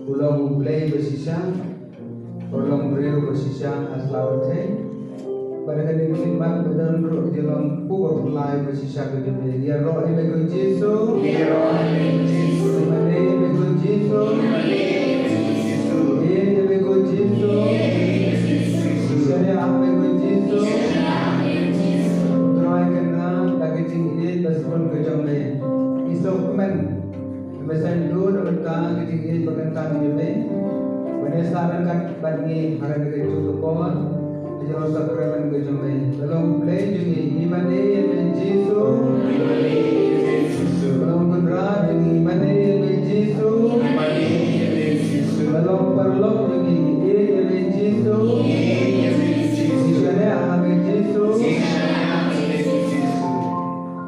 Ulang play bersisa, ulang beriu bersisa aslaw teh. Pada kali ini mak badan roh dalam kubur mulai bersisa ke dunia. Ya roh ini bagi Yesus, ya roh ini Yesus, mana bagi Yesus, ini bagi Yesus, saya apa bagi Yesus. Terakhir kena lagi tinggi basbon kejamnya. Isok men. Besan dulu mereka ketinggian berkentang ini, menyesalkan bagi hari kecuali pohon, dijauh sakramen kejamai. Dalam play juga iman dia Yesus.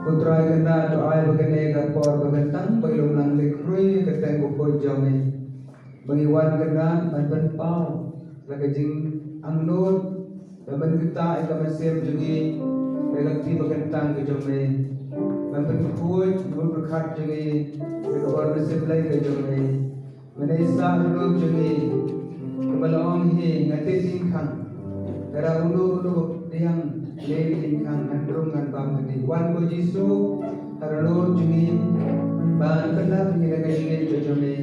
Putra kena doa bagane kapor bagantang bagilum lang lekrui keteng upoi jome bangiwan kena banban pau lagajing angnut banban kita ika masem jungi belakti bagantang ke jome banban kuy berkat jungi bekor masem lai ke jome menesa dulu jungi kebalong hi ngate singkang era ulu yang Levi kang andrum ngan bang di wan ko Jisu haralo jungi ban kena pingira kajinge jojome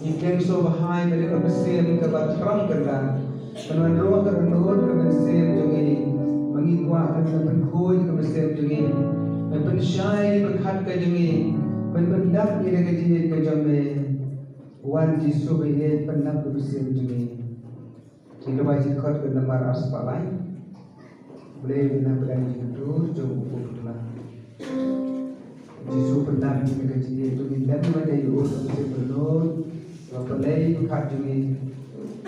ingkeng so bahai mere ka mesim ka batrang kena penuan ro ka nod ka mesim jungi mangigwa ka pen khoi ka mesim jungi pen syai berkat ka jungi pen pendak pingira kajinge jojome wan Jisu be pendak ka mesim jungi jika baca khot ke lembar aspalai boleh menampilkan itu cukup pula. Jisu pernah dikasih itu minat pada ibu untuk sebelum pelai kat jungi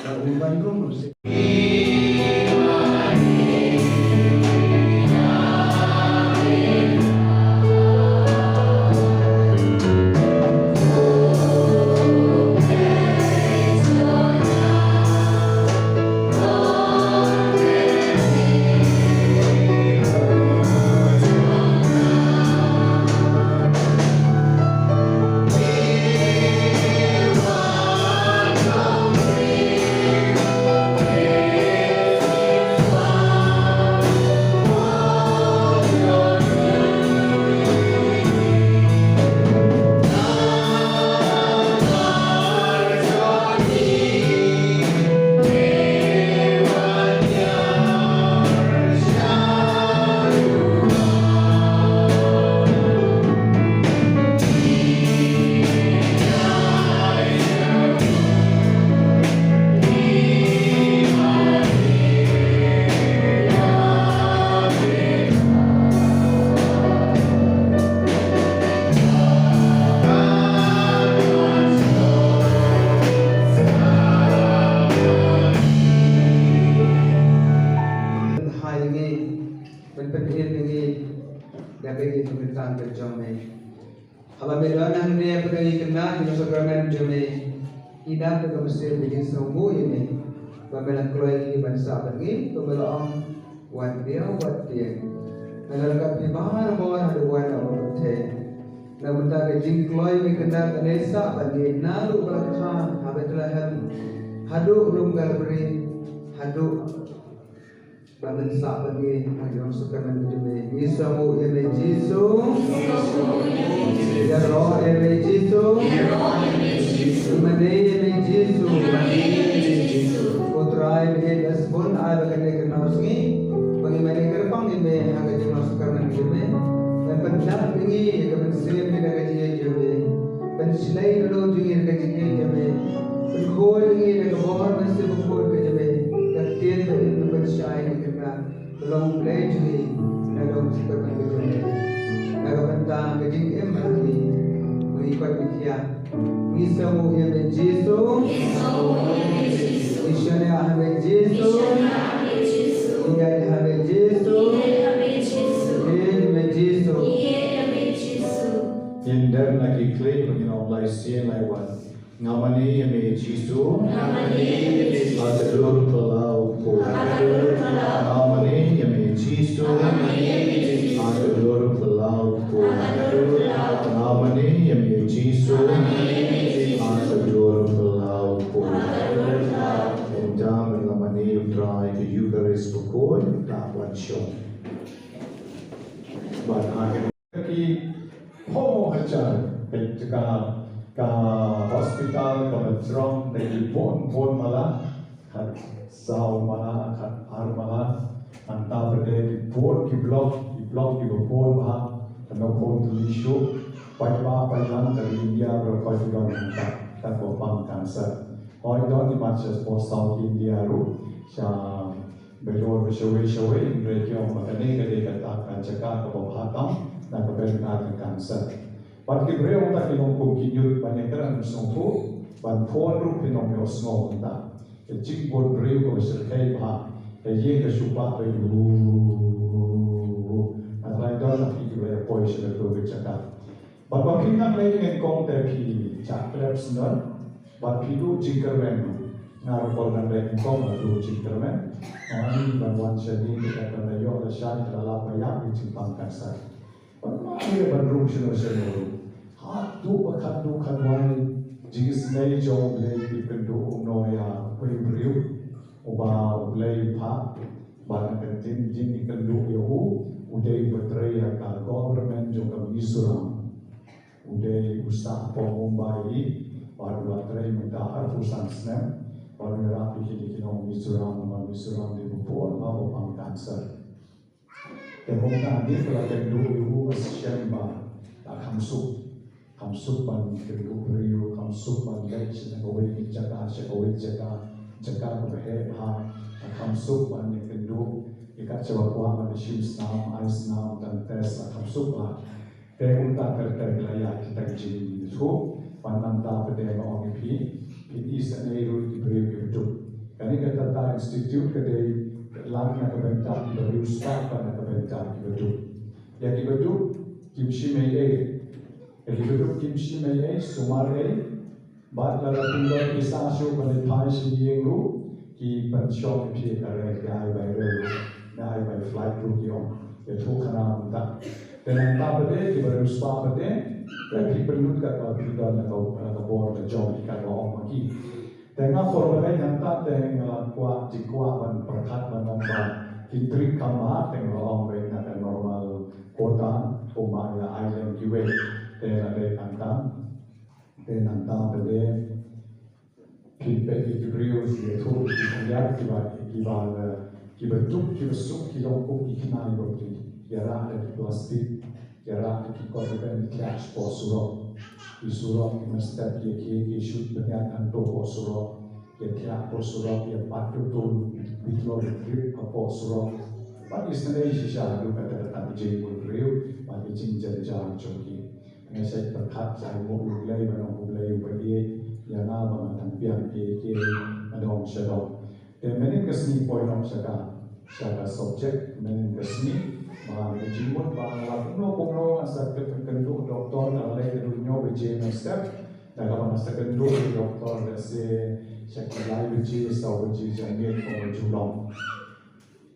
uban rumah. Apabila anda pergi kena di sakramen jome, ida pergi mesti bikin semua ini. Apabila keluar ini bangsa pergi, apabila orang wat dia. Kalau kami bahar ada wan orang teh. Namun tak kejing keluar ini kena kenesa pergi nalu belakang. Apabila hadu belum galberi, hadu bangsa pergi di sakramen jome. Yesus ini Yesus. Ya roh eme Jisu, Mane eme Jisu, Putra eme Dasbun, ada kene kenausni, bagaimana kerpang eme agak jelas karena eme, dan pendak ini kemen siem eme kaji eme, pensilai dulu jingir kaji eme, penkoi ini kebawah masih penkoi kaji eme, tertian eme pensyai kerana belum play jingir, dalam sekarang kaji eme. Nagapantang kajing lagi mengikut ikhya ngisamu ya Yesu Ishane ahme Yesu iya ahme Yesu Indar lagi klaim mengenai Allah sian lewat ngamani ya Yesu atur pelau ngamani ya Yesu atur pelau ngamani ya Yesu atur pelau endam ngamani utrai ke Eucharist pukul tak wancung ban akhir ki homo hajar ka hospital ka drong dari bon malah kat sau malah kat ar malah anta berde bon ki blok ki bon malah kena bon tu isu pajang dari India berkoi don tak bopang kanser oi don di Manchester for South India ru sha belor bershawe mereka makane kade kata cakap ke bahatam dan kebenaran kanser Pagi bereu tak kinong kumkinyut panyakeran sungku ban phone ru kinong yo snong ta jing bon bereu ko serkai ba ye ka supa pe yu atrai do na pi le poi se le tu chaka ba ba pi na le ngen kong te pi cha preps na ba pi du jinkermen na ro na le kong na du jinkermen ani ban wan se ni ke ta na yo la sha ta la pa ya ni chi pang kan sa ba ma ni ban ru se no se no ha du ba khat du khat wai jis nei jo le pi pen du no ya pui briu uba ulai pha ban kan tin jin kan du yo udai betrei ka government jo ka Mizoram udai usta po Mumbai baru betrei minta harus sansnem baru rapi hidi kino Mizoram di bupon mau pang cancer kehong tadi kalau kan du yo asyamba tak kamsuk ban kiriku beriu kamsuk ban lek sina kowe jaga jaga behe ha kamsuk ban kendu ikat coba kuah pada shims nam ais nam dan tes kamsuk ba te unta terlaya kita jin itu panam ta pada mau pi is an ero di beriu itu kani kata ta institute kedai lang na kebentar di beriu staff na kebentar itu ya itu kimshi mei Elibedu kimshi mei sumare bat la tinggal isa shu bani thai shi yengru ki panchong pi kare gai bai re gai bai flight ru ki on ye thu khana ta tenan ta bade ki baru spa bade ta ki perlu ka ka pi da na ka bor ka job ka ka on ma ki tenga for bade nan ta tenga kwa ji kwa ban prakhat ban om ba ki trik kama tenga on bai na ka normal kota Umaya island ki we tena de nanta bede pilpe ki brio si to ki ya ki betuk ki besuk ki longko ki kinai roti yara de plastik yara ki korben clash po ki surok ki mestap ki shoot banyak anto po surok ki clash po surok ki patu to bitlo grip po surok bagi sendiri sisa du kata tak jeng brio bagi jinjar jang choki saya berkat saya mau mulai bagi yang nama tampian ke adong sedok. Dan menin kesini poin om sedang subjek menin kesini mah jimun bang kuno asal kenduk doktor alai dunia biji step dan kalau masa kenduk doktor desi sekitar biji sau biji jangit kalau julong.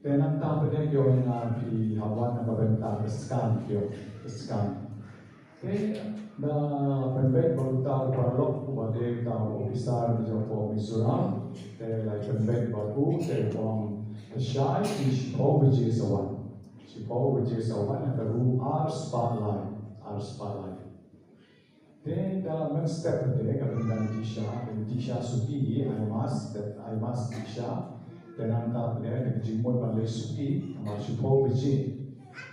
Dan antara pada yo na pi hawan apa bentar scan. Na pembek barutal parlok bade ta ofisar di Jawa Mizoram te lai pembek baru te bang shai di Sipo sawan na karu ar spotlight te da men step de ka dan tisha suki I must tisha te nanta de jimon ban le suki ma Sipo biji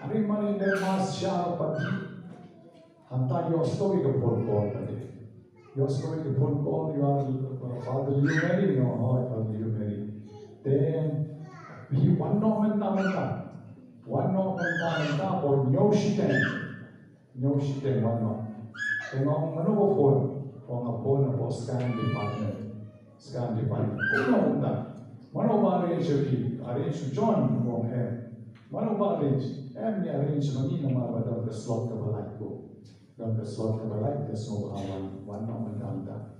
ari mani de mas sha pati Hanta your story ke phone call tadi. Your story ke phone call you are father you marry no how father you marry. Then we one no menta for no shiten one no. Then on mano phone on a phone scan department. Mano arrange to join from here. Mano arrange. Every arrangement ni nama pada slot ke balai ko. Dan keslot ke balai ke semua wan mentanta.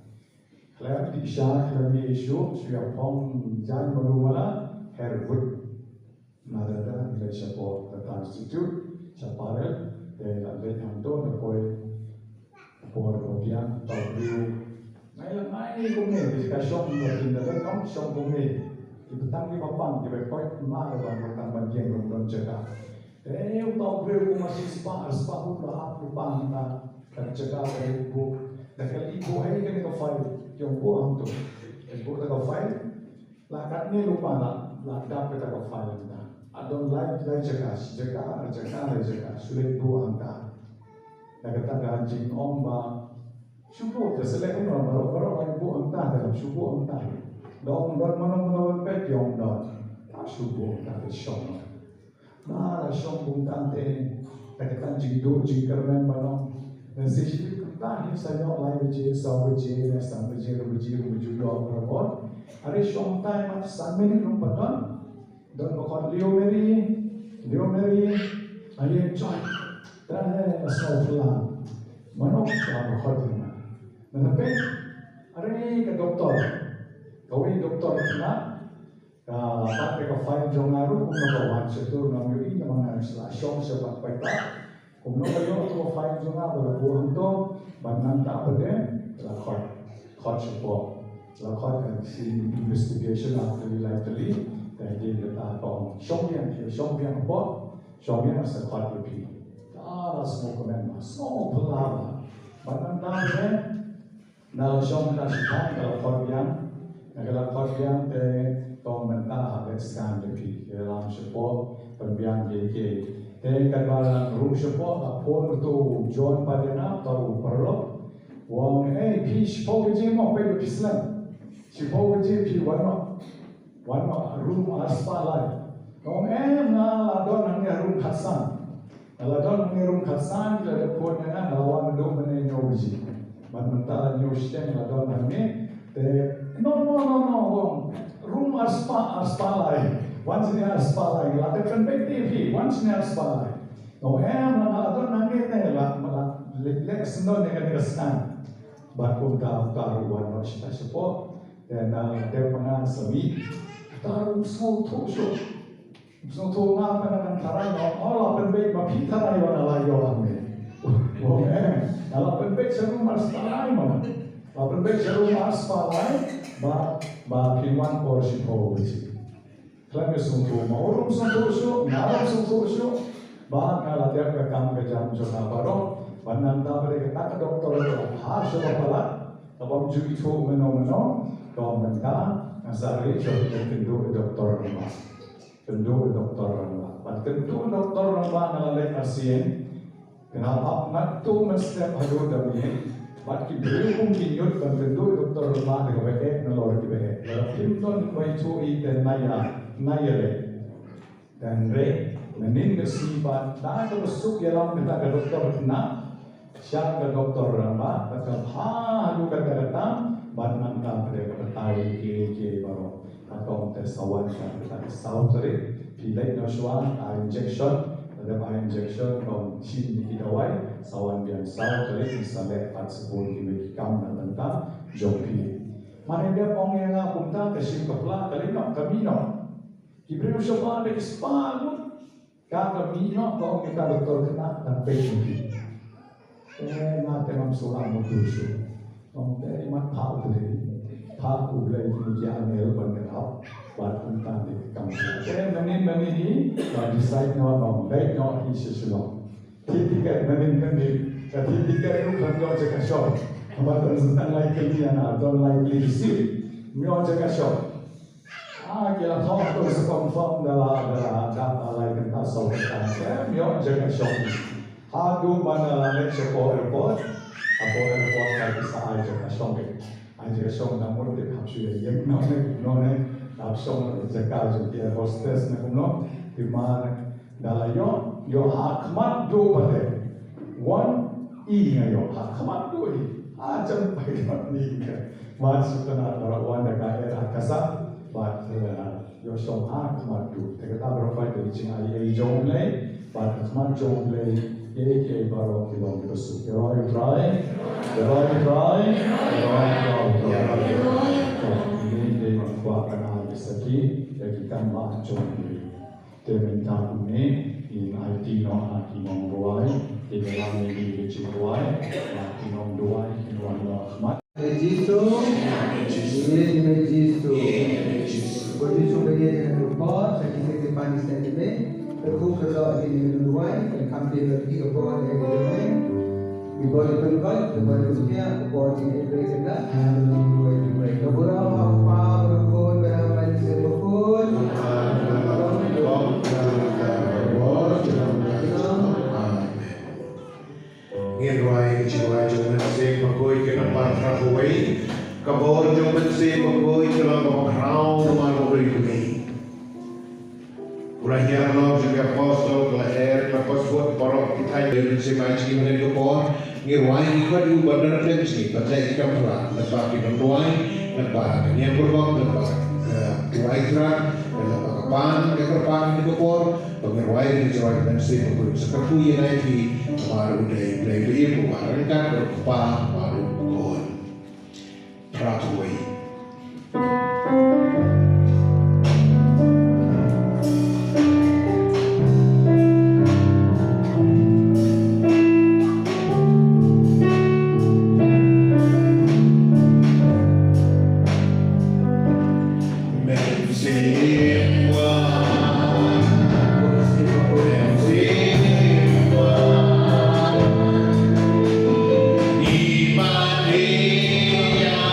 Kalau di syah kalau di isu sudah pom jangan berumala Herwood. Nada dari siapa tentang institut siapa dan lebih hantu napoi por kopian tahu. Mai kumne di kasong bertindak kan kasong kumne. Kita tanggi papang kita koi mana bang banjeng rondon jaga. Eu tahu beliau masih sepahun lah aku bangta kerja ibu, dan ibu ini kan kafir, yang buang tu, ibu tak kafir, lakatnya lupa lah dapat tak kafir dah. Adon lain jaga, sulit buang dah. Dan kata ganjing omba, syukur terselek orang baru buang dah dalam syukur dah. Dong mana pet yang dah, tak syukur tak syok. Nah, syok bukan teh, katakan jingkermen balong. Dan sisi kita ni saya lain biji, sawah biji, nesta biji dua berapa. Hari syok time at 3 minit lumpatan. Dan bukan Leo Mary, ayat joy, dah asal pulang, mana orang khotbah, nanti hari ke doktor, kau ini doktor kena, apa mereka file jongaru, kumno bawa setur namu ini mana istilah syong sebab baiklah, kumno bayo tu file jongaru berbuah tu, banan tak pada, khot support, khot si investigation after likely, jadi kita tahu syong yang apa, syong yang sekhot lebih, dah semua komen semua pelawak, banan tak pada. Kalau syong tak sihat, kalau khot yang tong mentah ada scan lebih dalam support pembiang JK. Kalau room support apun tu John Padena tahu perlu. Wang pi support je mau pergi Islam. Support je pi warna room aspalai. Wang na ladon hanya room khasan. Ladon hanya room khasan jadi pun na lawan do mana nyoji. Mentah nyostem ladon hanya no. Room aspalai. Once in aspalai. Lada perspektif. Once in aspalai. No malah nanti malah lek seno dengan kesan. Bakum tahu warna kita support dan dia pernah semi taruh semua tu ngapa dengan tarai Allah perbaik bagi tarai warna layo ame. Kalau perbaik serum aspalai mana? Kalau perbaik serum aspalai ba piwan porsi porsi. Kalau sungguh mau orang sungguh ngaram sungguh ba kalau dia bekam kejam jona baru bananta mereka doktor harus berpala kalau juga itu meno kalau mereka nasari jadi kendu doktor rumah kendu doktor rumah nalalai pasien kenapa ngatu mesti hadu dami Bagi beri mungkin yud bantu doktor rumah dengan baik nolor di baik. Lalu Clinton itu dan naya le dan re menin kesibat. Dah terusuk dalam kita ke doktor kena, siap ke doktor rumah. Kata lu kata banan kam pada ketahui ke baru atau tes awan kita tahu tadi pilih nasuan injection. Ada injection from chin di dawai sawan biang saw jadi misalnya 40 km dan tentang jopi. Mana dia orang yang punta kesim kepala kami no. Kibri usah ada kesepakatan. Kami no kalau kita doktor kena dan penyakit. Nanti mamsulah mutusu. Nanti mat tahu tadi. Tahu lagi ujian elban kenal. Buat tentang di kampung. Menin ini, decide no baik no isi sulam. Tiga menin, tiga itu kan kau jaga shop. Abang tentang lagi kalian atau lagi receive, kau jaga shop. Kita tahu terus confirm dalam data lagi kita soalkan. Kau jaga shop. Hadu mana lagi support report, lagi saya jaga shop. Jaga shop namun dia kapsul yang none. Absong jaga jadi hostess na kumno di mana dalam yo hakmat do pada one ngayo hakmat do aja baik ni masuk kena orang dekat era kasar but yo som hakmat do kita berfait di sini ai jongle but hakmat jongle ye baru kita bersuka roy Saki kita macam ini, teman ini IT no ruai, di dalam ini ruai, IT no ruai, ruai Registro, Bagi sebagai rupa, saya kisah Panis dan ini, terkut kerja di ruai, dan kami lagi ke bawah dari ruai, di bawah tempat, di bawah dunia, di bawah ini berita, beberapa berkon Ngirwai jiwa jangan se makoi kena parah huai kabor jangan se makoi kena makrau maloi ini urahnya Allah juga apostol lahir lepas buat porok kita dari semacam ini lekor ngirwai ikut di bandar tensi pada ikan pula lepas kita ngirwai lepas yang berbang lepas dua ikram Kapan kekerpan di Bogor, pengerwai di Jawa dan Sri Bogor seperti yang lagi baru dari ibu baru kan berkepa baru Bogor Pratway. Di Maria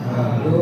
Hallelujah.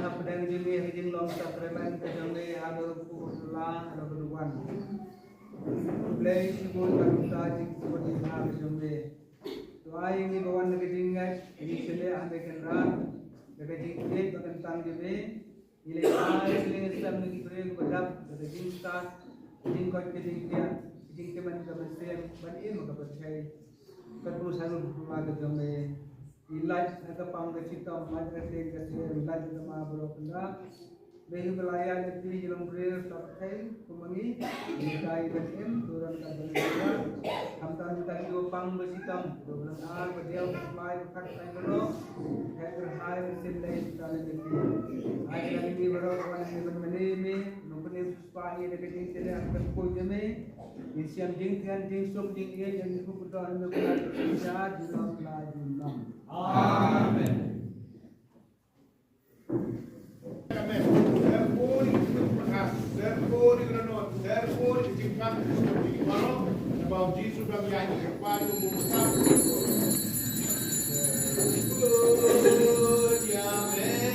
apa dan jemi hijing long sakremen kejambe ado pulang ado keduan. Play sibul karuta jing seperti hal kejambe. Doa ini bawan kejingat ini sele ande kenran kejing kejing bahkan tang jemi nilai nilai sam ni kure kodap kejing ta kejing kau kejing dia kejing keman keman sem ban ilmu kepercayaan keterusan rumah kejambe. Ilas naga pang kecita majra te kecil ilas nama berokna behi belaya negeri jelang beri terkait kumangi dikai besim turun kajian hamtan tadi pang besitam bulan ar bediau supply kat tanglo hacker high sindai kali negeri aja ini berok wan ini bermeni numpuni supply negeri ini akan kujeme isiam jingkian jingsuk jingkian yangikutan untuk kerja jelang lajunam. Amen. Therefore, you know, therefore, it is not tomorrow about Jesus of the Bible. Good, Amen.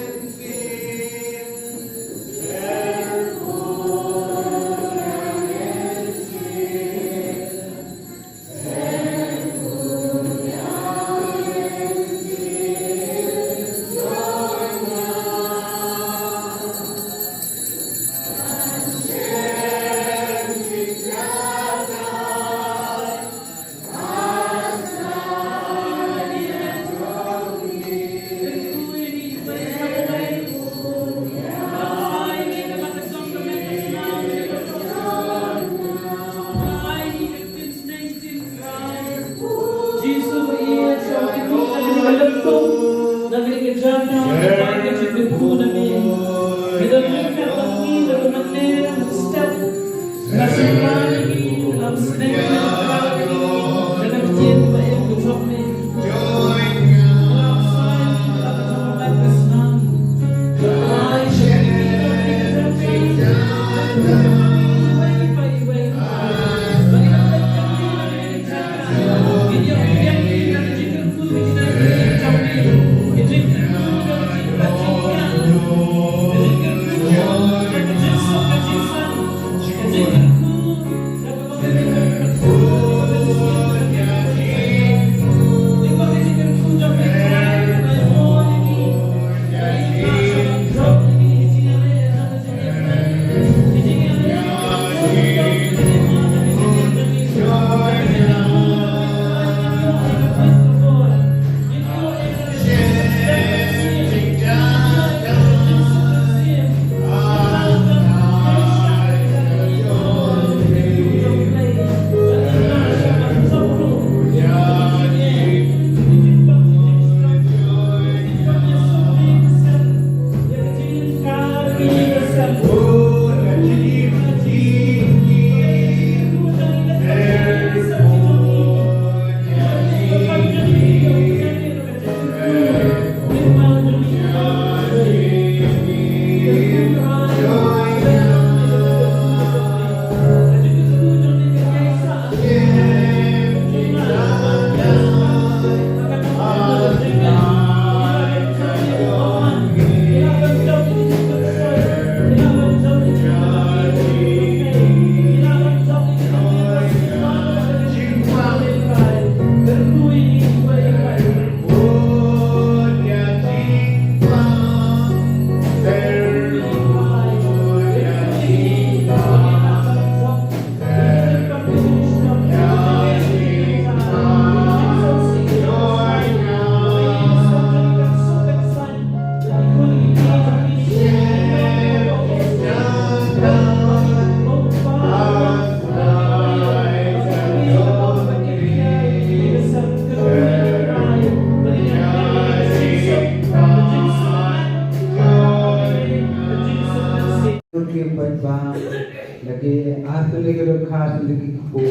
lagi asli kalau khas lagi ko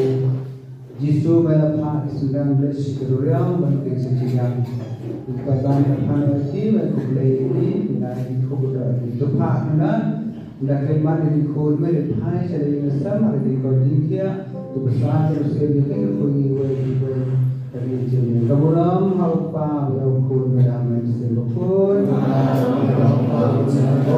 jisu bela pak sudah bersih kedurian bagi sejak ibadah panasi bagi ini dari kuda itu pak mana dari mana di kuda mereka hai jadi sama dari kuda dia tu besar terus dia pergi dari jenis kemudian hal apa berlaku dalam sebuah Santa